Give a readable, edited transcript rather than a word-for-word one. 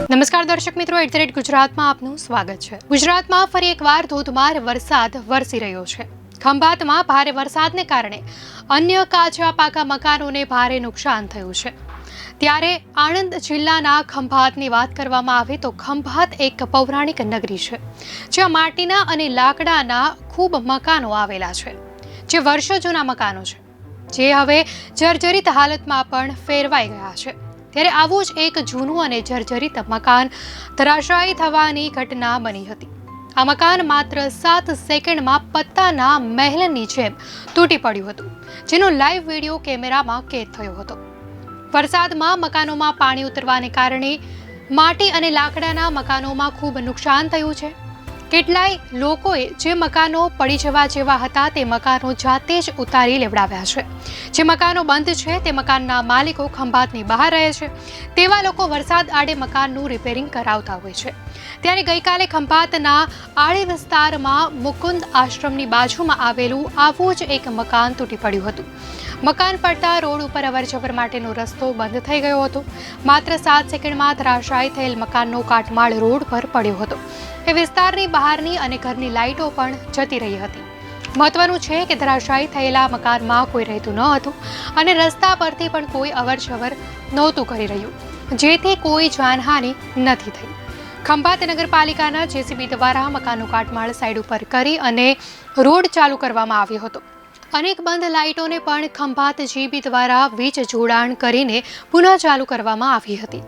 નમસ્કાર દર્શક મિત્રો, ગુજરાતમાં આપનું સ્વાગત છે। ગુજરાતમાં ફરી એકવાર ધોધમાર વરસાદ વરસી રહ્યો છે। ખંભાતમાં ભારે વરસાદને કારણે અન્ય કાચા પાકા મકાનોને ભારે નુકસાન થયું છે। ત્યારે આણંદ જિલ્લાના ખંભાતની વાત કરવામાં આવે તો ખંભાત એક પૌરાણિક નગરી છે, જ્યાં માટીના અને લાકડાના ખૂબ મકાનો આવેલા છે, જે વર્ષો જૂના મકાનો છે, જે હવે જર્જરિત હાલતમાં પણ ફેરવાઈ ગયા છે। ત્યારે આવું જ એક જૂનું અને જર્જરિત મકાન ધરાશાયી થવાની ઘટના બની હતી। આ મકાન માત્ર 7 સેકન્ડમાં પત્તાના મહેલની જેમ તૂટી પડ્યું હતું, જેનો લાઈવ વિડીયો કેમેરામાં કેદ થયો હતો। વરસાદમાં મકાનોમાં પાણી ઉતરવાને કારણે માટી અને લાકડાના મકાનોમાં ખૂબ નુકસાન થયું છે। કેટલાય લોકોએ જે મકાનો પડી જવા જેવા હતા તે મકાનો જાતે જ ઉતારી લેવડાવ્યા છે। જે મકાનો બંધ છે તે મકાનના માલિકો ખંભાતની બહાર રહે છે, તેવા લોકો વરસાદ આડે મકાનનું રિપેરિંગ કરાવતા હોય છે। ત્યારે ગઈકાલે ખંભાતના આડી વિસ્તારમાં મુકુંદ આશ્રમની બાજુમાં આવેલું આવું જ એક મકાન તૂટી પડ્યું હતું। મકાન પડતા રોડ ઉપર અવરજવર માટેનો રસ્તો બંધ થઈ ગયો હતો। માત્ર 7 સેકન્ડમાં ધરાશાયી થયેલ મકાનનો કાટમાળ રોડ પર પડ્યો હતો। એ વિસ્તારની બહારની અને ઘરની લાઇટો પણ જતી રહી હતી। મહત્વનું છે કે ધરાશાયી થયેલા મકાનમાં કોઈ રહેતું ન હતું અને રસ્તા પરથી પણ કોઈ અવરજવર નહોતું કરી રહ્યું, જેથી કોઈ જાનહાનિ નથી થઈ। ખંભાત નગરપાલિકાના જેસીબી દ્વારા મકાનનો કાટમાળ સાઈડ ઉપર કરી અને રોડ ચાલુ કરવામાં આવ્યો હતો। અનેક બંધ લાઇટોને પણ ખંભાત જીબી દ્વારા વીજ જોડાણ કરીને પુનઃ ચાલુ કરવામાં આવી હતી।